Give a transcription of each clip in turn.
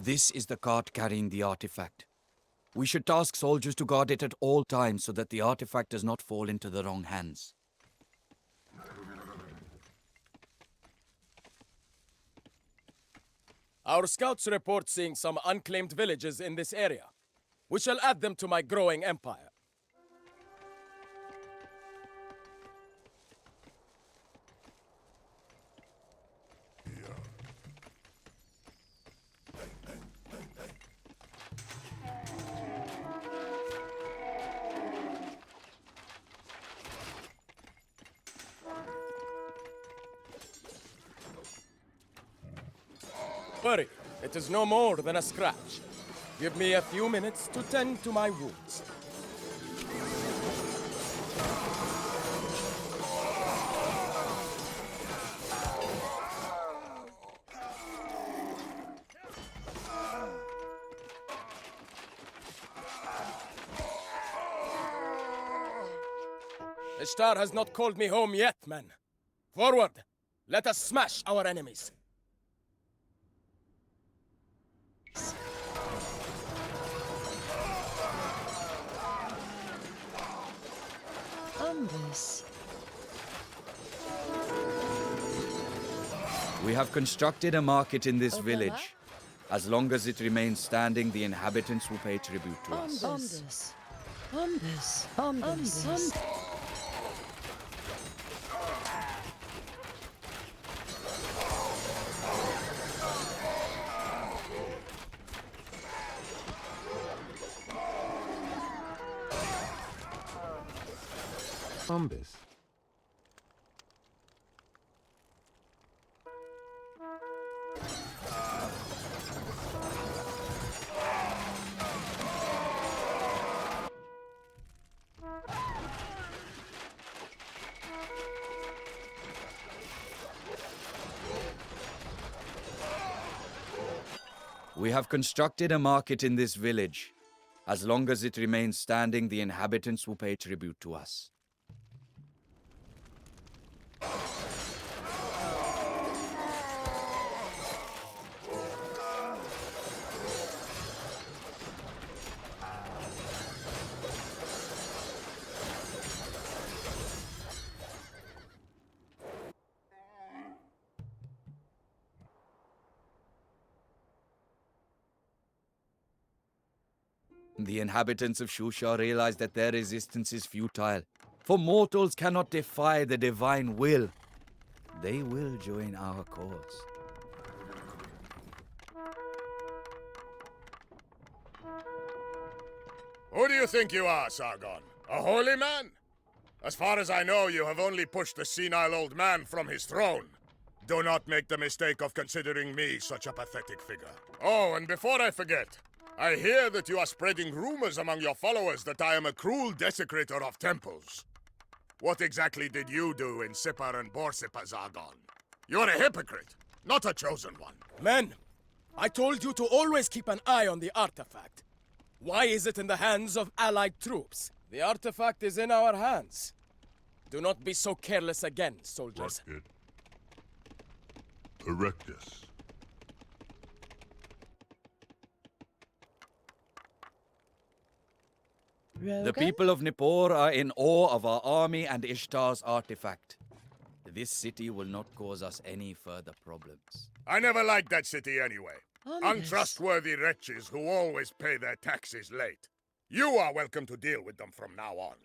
This is the cart carrying the artifact. We should task soldiers to guard it at all times so that the artifact does not fall into the wrong hands. Our scouts report seeing some unclaimed villages in this area. We shall add them to my growing empire. Worry, it is no more than a scratch. Give me a few minutes to tend to my wounds. Ishtar has not called me home yet, men. Forward! Let us smash our enemies. We have constructed a market in this village. As long as it remains standing, the inhabitants will pay tribute to us. Umbus. We have constructed a market in this village. As long as it remains standing, the inhabitants will pay tribute to us. The inhabitants of Shusha realize that their resistance is futile, for mortals cannot defy the divine will. They will join our cause. Who do you think you are, Sargon? A holy man? As far as I know, you have only pushed the senile old man from his throne. Do not make the mistake of considering me such a pathetic figure. Oh, and before I forget, I hear that you are spreading rumors among your followers that I am a cruel desecrator of temples. What exactly did you do in Sippar and Borsippa, Sargon? You're a hypocrite, not a chosen one. Men, I told you to always keep an eye on the artifact. Why is it in the hands of allied troops? The artifact is in our hands. Do not be so careless again, soldiers. Rocket. Erectus. The people of Nippur are in awe of our army and Ishtar's artifact. This city will not cause us any further problems. I never liked that city anyway. Untrustworthy wretches who always pay their taxes late. You are welcome to deal with them from now on.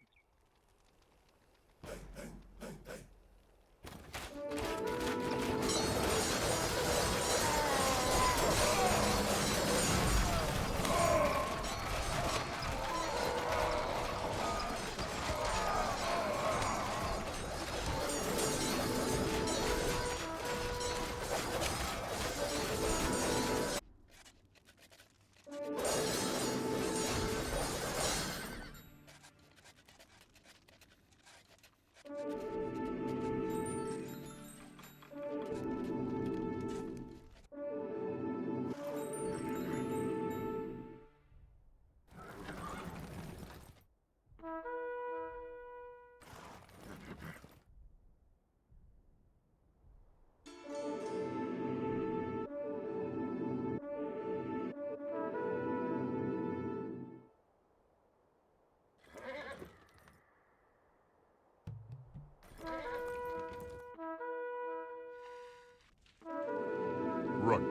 Erected.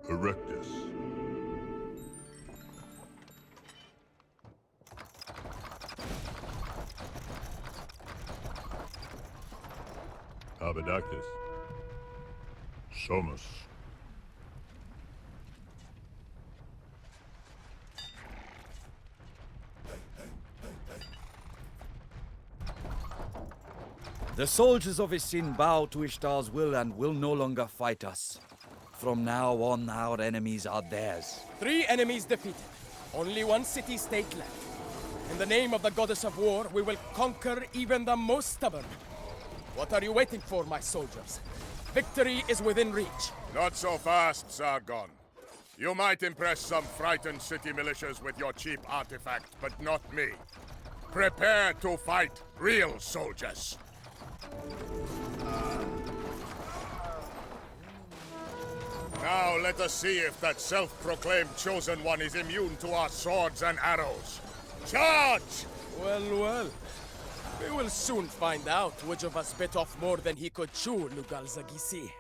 Erectus. Abadactus. Somus. The soldiers of Isin bow to Ishtar's will and will no longer fight us. From now on, our enemies are theirs. 3 enemies defeated. Only 1 city-state left. In the name of the goddess of war, we will conquer even the most stubborn. What are you waiting for, my soldiers? Victory is within reach. Not so fast, Sargon. You might impress some frightened city militias with your cheap artifact, but not me. Prepare to fight real soldiers. Now let us see if that self-proclaimed chosen one is immune to our swords and arrows. Charge! Well, well. We will soon find out which of us bit off more than he could chew, Lugal Zagisi.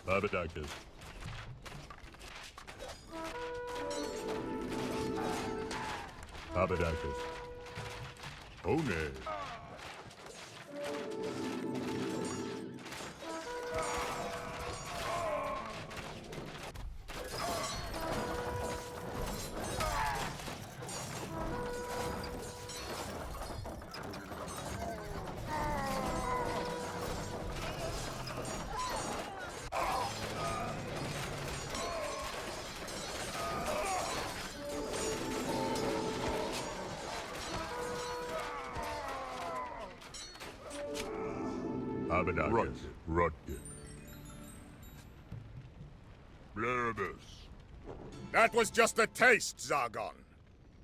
Abadactus. Abadactus. One. Abadactus. Rutged. Blaribus. That was just a taste, Zargon.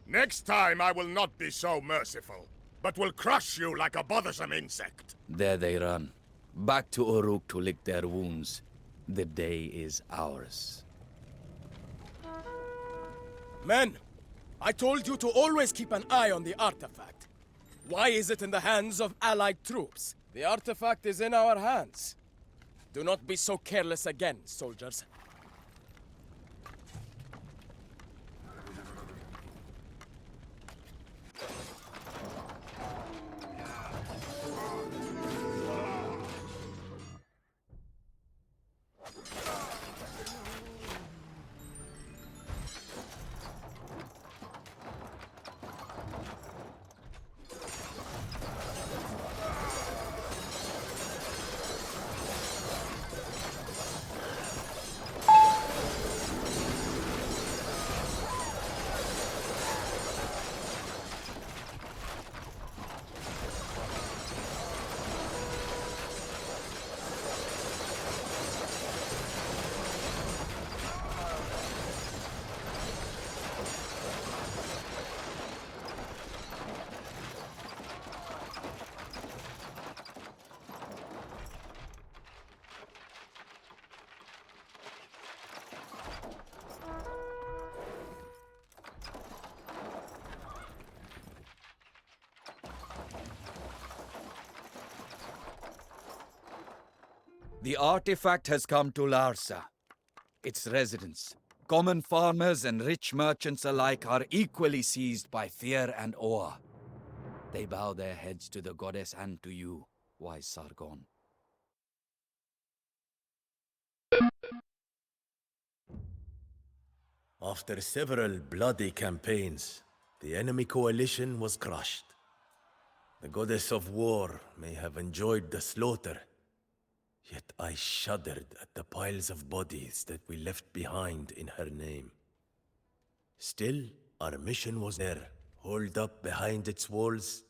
Next time I will not be so merciful, but will crush you like a bothersome insect. There they run. Back to Uruk to lick their wounds. The day is ours. Men, I told you to always keep an eye on the artifact. Why is it in the hands of allied troops? The artifact is in our hands. Do not be so careless again, soldiers. The artifact has come to Larsa. Its residents, common farmers and rich merchants alike, are equally seized by fear and awe. They bow their heads to the goddess and to you, wise Sargon. After several bloody campaigns, the enemy coalition was crushed. The goddess of war may have enjoyed the slaughter, yet I shuddered at the piles of bodies that we left behind in her name. Still, our mission was there. Holed up behind its walls,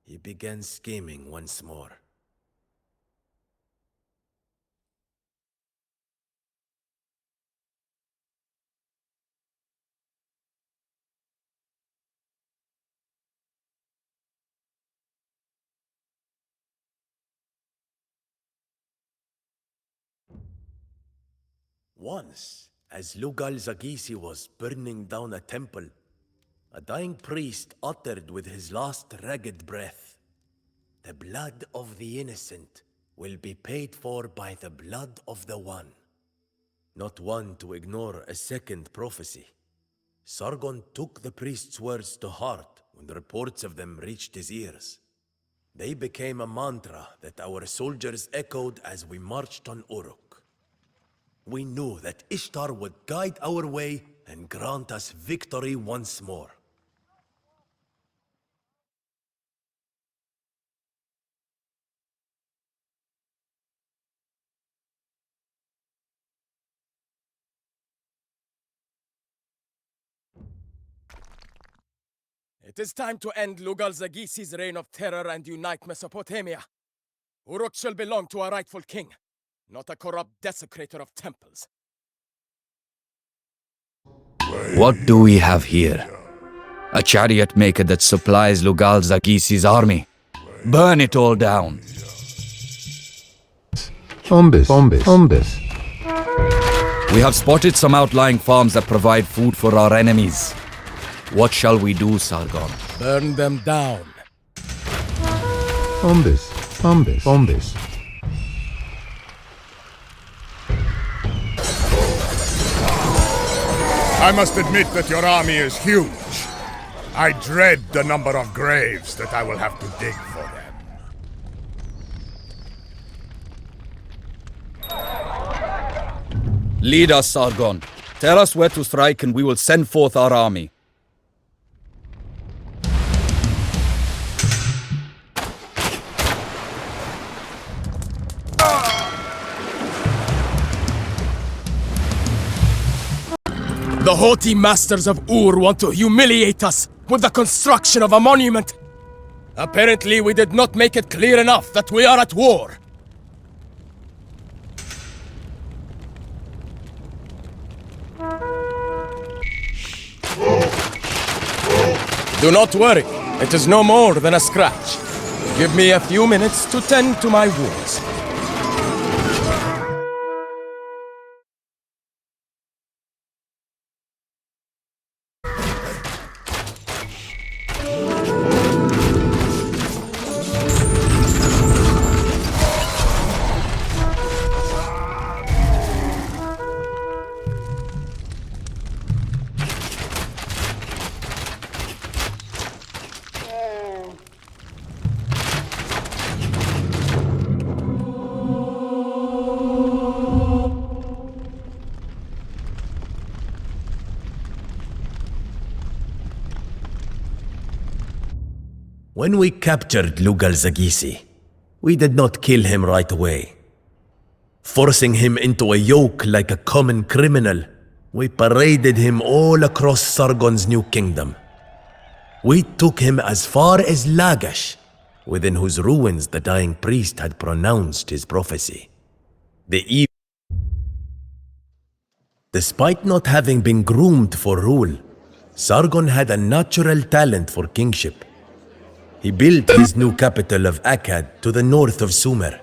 he began scheming once more. Once, as Lugal Zagisi was burning down a temple, a dying priest uttered with his last ragged breath, "The blood of the innocent will be paid for by the blood of the one." Not one to ignore a second prophecy, Sargon took the priest's words to heart when the reports of them reached his ears. They became a mantra that our soldiers echoed as we marched on Uruk. We knew that Ishtar would guide our way and grant us victory once more. It is time to end Lugal Zagisi's reign of terror and unite Mesopotamia. Uruk shall belong to a rightful king, not a corrupt desecrator of temples. What do we have here? A chariot maker that supplies Lugal Zagisi's army. Burn it all down. Ombis. We have spotted some outlying farms that provide food for our enemies. What shall we do, Sargon? Burn them down. Ombis. I must admit that your army is huge. I dread the number of graves that I will have to dig for them. Lead us, Sargon. Tell us where to strike and we will send forth our army. The haughty masters of Ur want to humiliate us with the construction of a monument. Apparently, we did not make it clear enough that we are at war. Do not worry, it is no more than a scratch. Give me a few minutes to tend to my wounds. When we captured Lugal Zagisi, we did not kill him right away. Forcing him into a yoke like a common criminal, we paraded him all across Sargon's new kingdom. We took him as far as Lagash, within whose ruins the dying priest had pronounced his prophecy. Despite not having been groomed for rule, Sargon had a natural talent for kingship. He built his new capital of Akkad to the north of Sumer,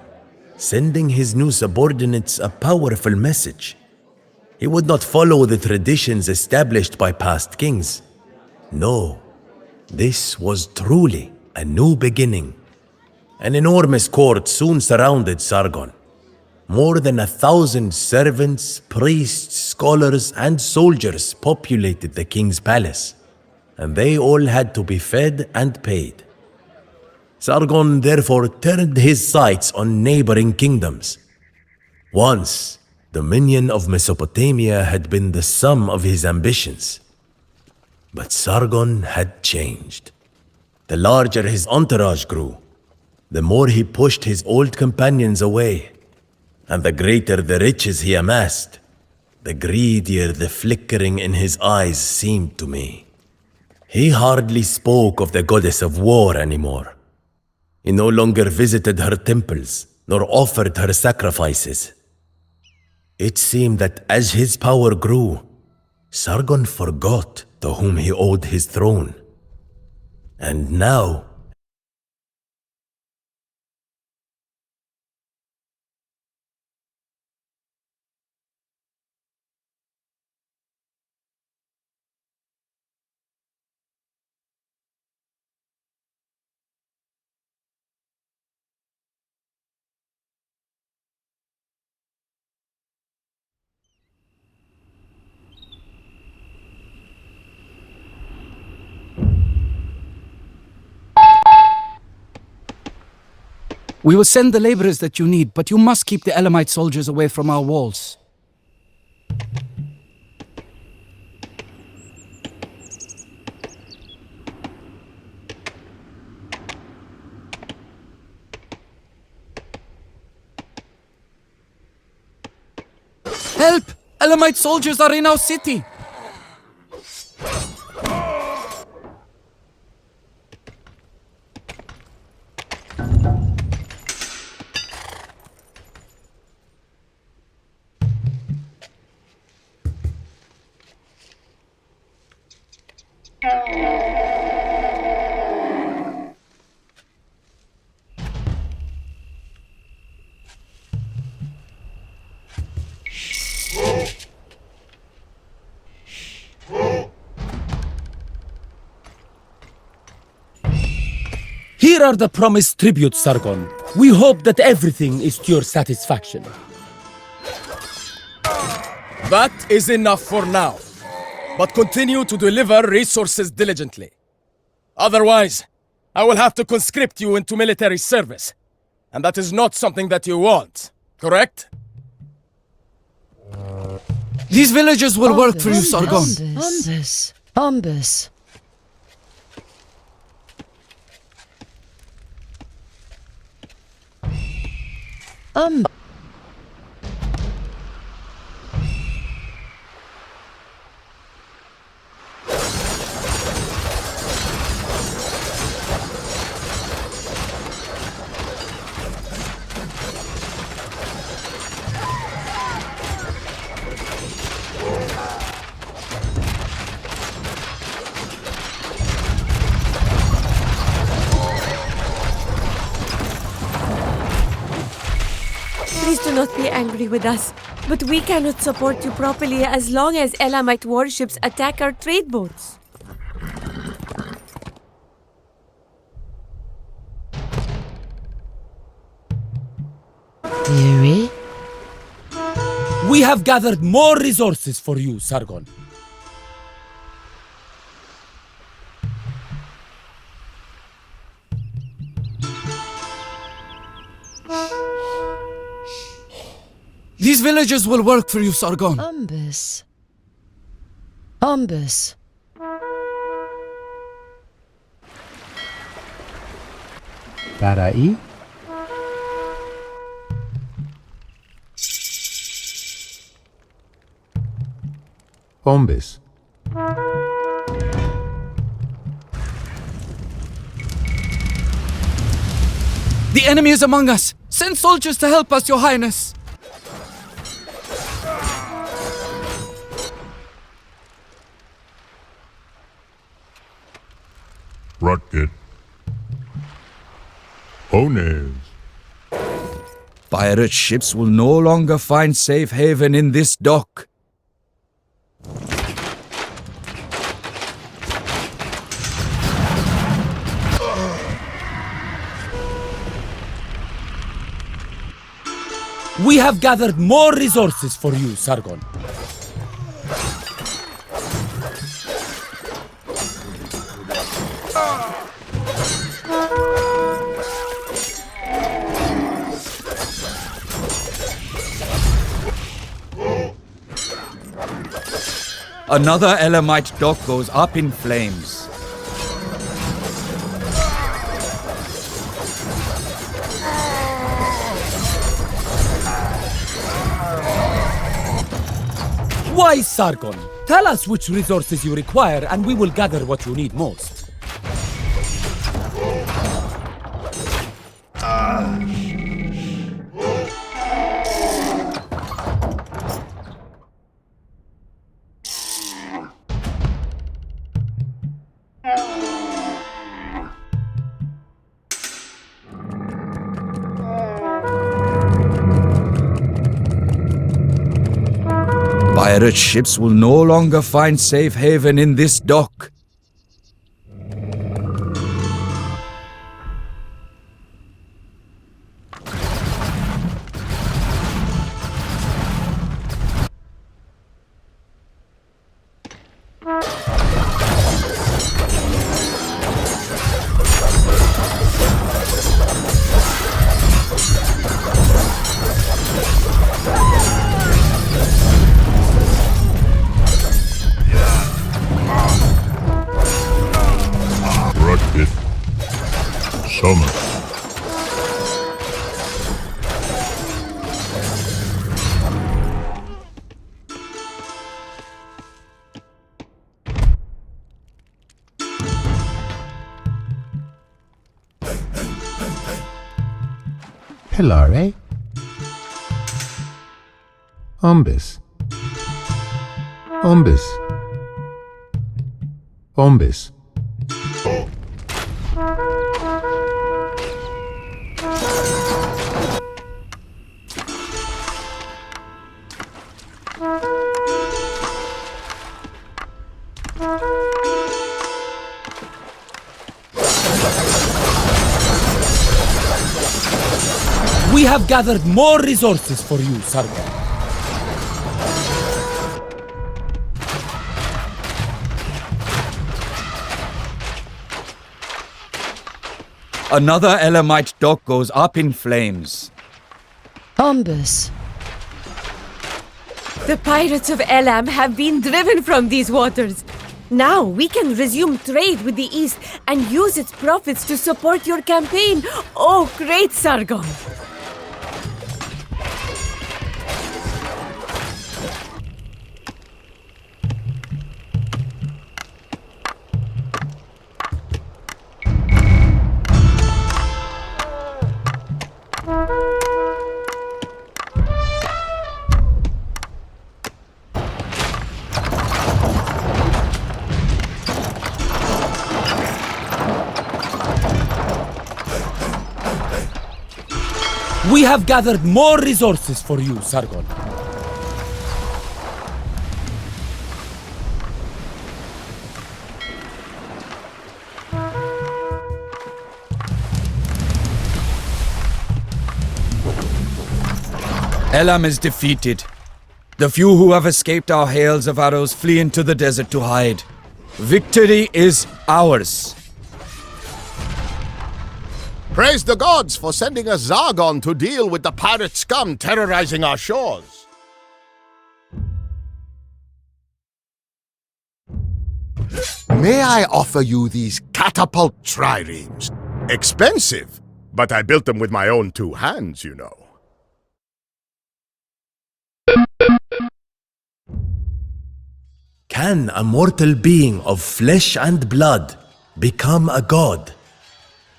sending his new subordinates a powerful message. He would not follow the traditions established by past kings. No, this was truly a new beginning. An enormous court soon surrounded Sargon. More than 1,000 servants, priests, scholars, and soldiers populated the king's palace, and they all had to be fed and paid. Sargon therefore turned his sights on neighboring kingdoms. Once, dominion of Mesopotamia had been the sum of his ambitions. But Sargon had changed. The larger his entourage grew, the more he pushed his old companions away. And the greater the riches he amassed, the greedier the flickering in his eyes seemed to me. He hardly spoke of the goddess of war anymore. He no longer visited her temples, nor offered her sacrifices. It seemed that as his power grew, Sargon forgot to whom he owed his throne. And now, We will send the laborers that you need, but you must keep the Elamite soldiers away from our walls. Help! Elamite soldiers are in our city! Here are the promised tributes, Sargon. We hope that everything is to your satisfaction. That is enough for now. But continue to deliver resources diligently. Otherwise, I will have to conscript you into military service. And that is not something that you want, correct? These villagers will work for you, Sargon. Ombus. Please do not be angry with us, but we cannot support you properly as long as Elamite warships attack our trade boats. Theory? We have gathered more resources for you, Sargon. These villagers will work for you, Sargon. Ombus. Tarai. Ombus. The enemy is among us. Send soldiers to help us, Your Highness. Rutged. Ones. Pirate ships will no longer find safe haven in this dock. We have gathered more resources for you, Sargon. Another Elamite dock goes up in flames. Why, Sargon? Tell us which resources you require and we will gather what you need most. Pirate ships will no longer find safe haven in this dock. Summer. Pilare. Umbis. Umbis. Umbis. We have gathered more resources for you, Sargon. Another Elamite dock goes up in flames. Umbus. The pirates of Elam have been driven from these waters. Now we can resume trade with the East and use its profits to support your campaign. Oh, great Sargon! We have gathered more resources for you, Sargon. Elam is defeated. The few who have escaped our hails of arrows flee into the desert to hide. Victory is ours. Praise the gods for sending us Zargon to deal with the pirate scum terrorizing our shores. May I offer you these catapult triremes? Expensive, but I built them with my own two hands, you know. Can a mortal being of flesh and blood become a god?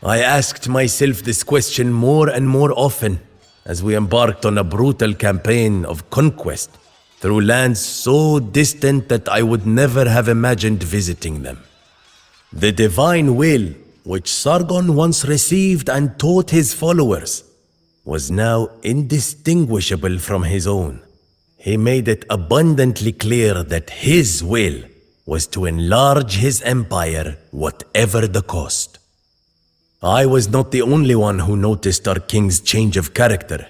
I asked myself this question more and more often as we embarked on a brutal campaign of conquest through lands so distant that I would never have imagined visiting them. The divine will, which Sargon once received and taught his followers, was now indistinguishable from his own. He made it abundantly clear that his will was to enlarge his empire, whatever the cost. I was not the only one who noticed our king's change of character.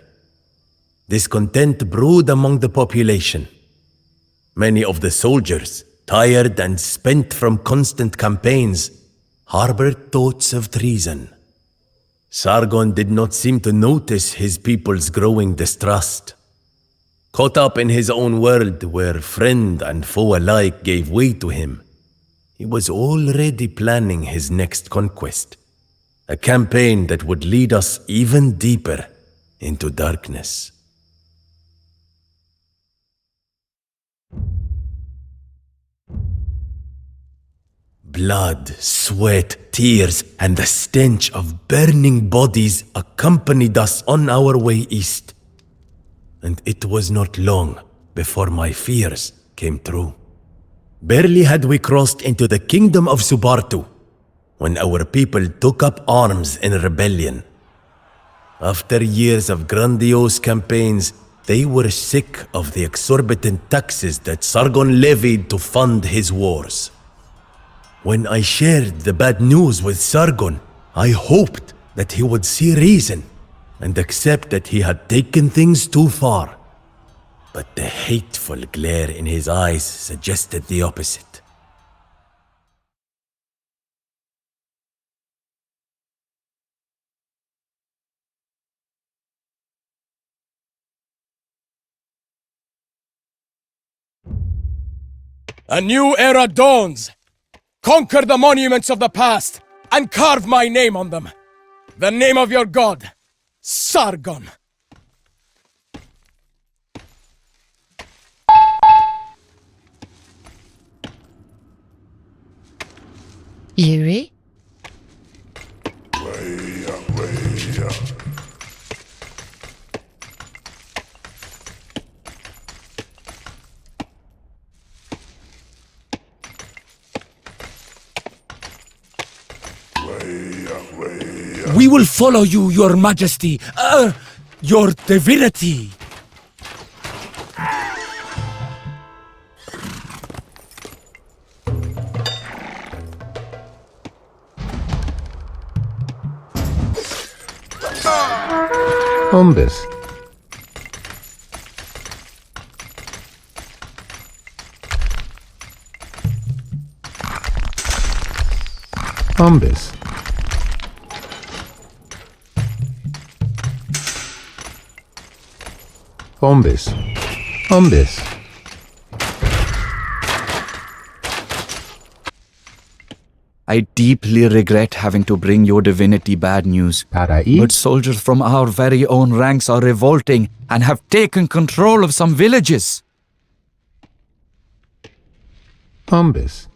Discontent brewed among the population. Many of the soldiers, tired and spent from constant campaigns, harbored thoughts of treason. Sargon did not seem to notice his people's growing distrust. Caught up in his own world where friend and foe alike gave way to him, he was already planning his next conquest. A campaign that would lead us even deeper into darkness. Blood, sweat, tears, and the stench of burning bodies accompanied us on our way east. And it was not long before my fears came true. Barely had we crossed into the kingdom of Subartu when our people took up arms in rebellion. After years of grandiose campaigns, they were sick of the exorbitant taxes that Sargon levied to fund his wars. When I shared the bad news with Sargon, I hoped that he would see reason and accept that he had taken things too far. But the hateful glare in his eyes suggested the opposite. A new era dawns! Conquer the monuments of the past and carve my name on them! The name of your god, Sargon. Yuri? We will follow you, your majesty. Your divinity. Umbis. Umbis. Umbis. Umbis. I deeply regret having to bring your divinity bad news. Parai. But soldiers from our very own ranks are revolting and have taken control of some villages. Umbis.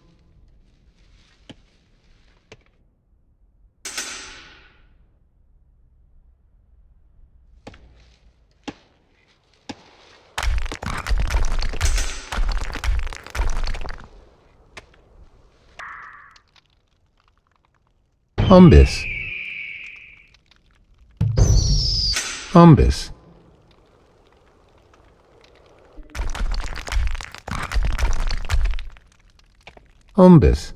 Umbis. Umbis. Umbis.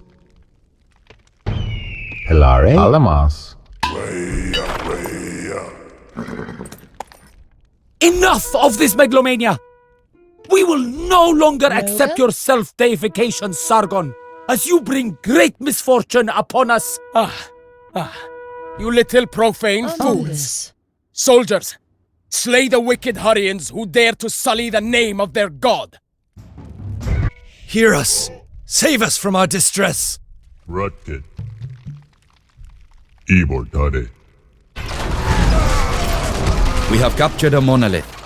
Hilare. Alamas. Enough of this megalomania! We will no longer accept your self-deification, Sargon, as you bring great misfortune upon us. You little profane fools. Umbis. Soldiers, slay the wicked Hurrians who dare to sully the name of their god. Hear us! Save us from our distress! Rutged. Ibortare. We have captured a monolith.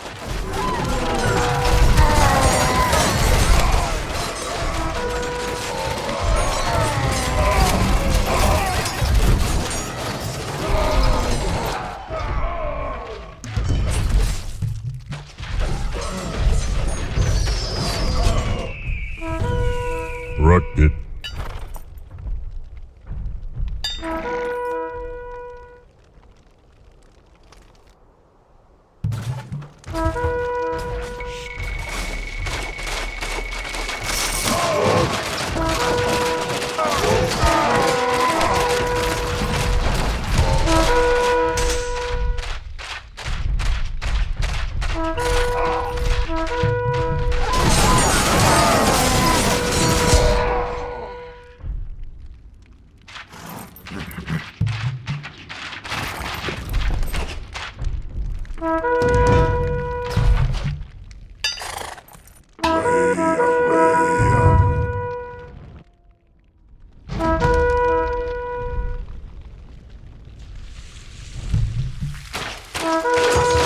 Rutged.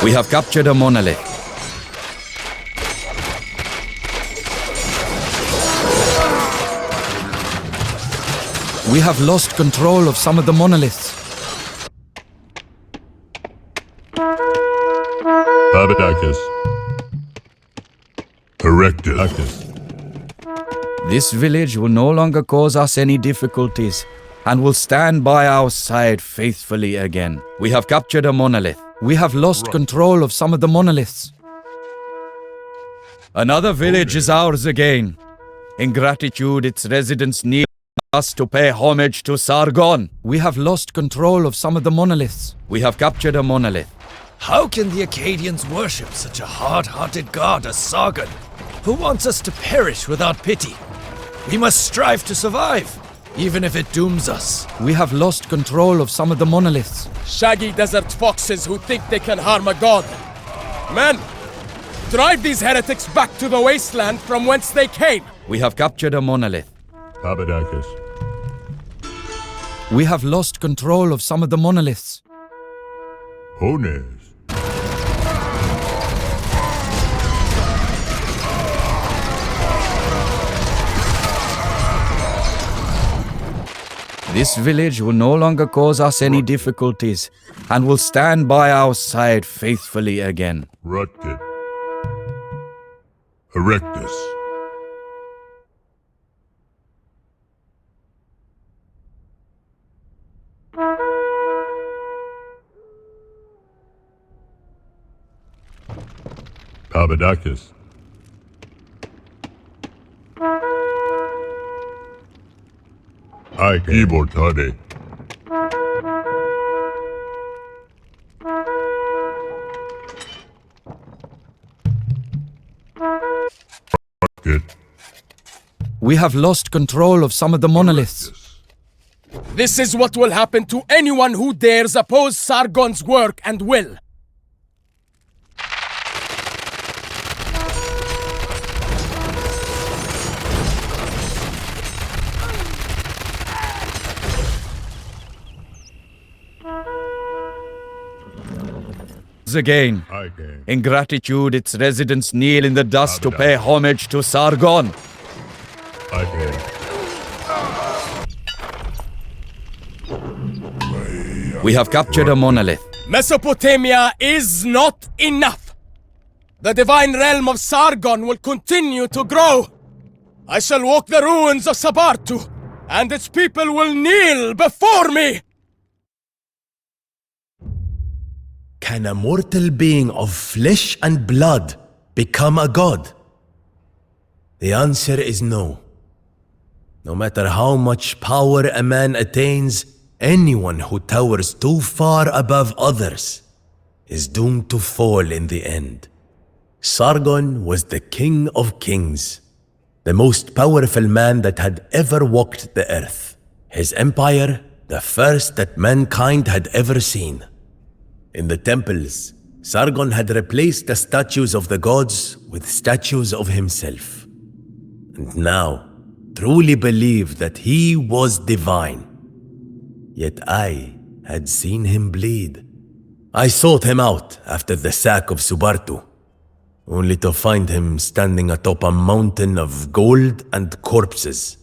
We have captured a monolith. We have lost control of some of the monoliths. Abadakis. Erected. This village will no longer cause us any difficulties and will stand by our side faithfully again. We have captured a monolith. We have lost control of some of the monoliths. Another village is ours again. In gratitude, its residents need us to pay homage to Sargon. We have lost control of some of the monoliths. We have captured a monolith. How can the Akkadians worship such a hard-hearted god as Sargon, who wants us to perish without pity? We must strive to survive, even if it dooms us. We have lost control of some of the monoliths. Shaggy desert foxes who think they can harm a god. Men, drive these heretics back to the wasteland from whence they came. We have captured a monolith. Abadakis. We have lost control of some of the monoliths. Cojones. This village will no longer cause us any difficulties, and will stand by our side faithfully again. Rutged. Erectus. Pabadakis. Ibortade. Good. We have lost control of some of the monoliths. This is what will happen to anyone who dares oppose Sargon's work and will. Again. In gratitude, its residents kneel in the dust to pay homage to Sargon. We have captured a monolith. Mesopotamia is not enough. The divine realm of Sargon will continue to grow. I shall walk the ruins of Sabartu, and its people will kneel before me. Can a mortal being of flesh and blood become a god? The answer is no. No matter how much power a man attains, anyone who towers too far above others is doomed to fall in the end. Sargon was the king of kings, the most powerful man that had ever walked the earth. His empire, the first that mankind had ever seen. In the temples, Sargon had replaced the statues of the gods with statues of himself. And now, truly believed that he was divine. Yet I had seen him bleed. I sought him out after the sack of Subartu, only to find him standing atop a mountain of gold and corpses,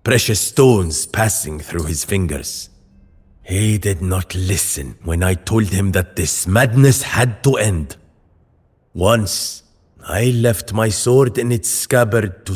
precious stones passing through his fingers. He did not listen when I told him that this madness had to end. Once, I left my sword in its scabbard to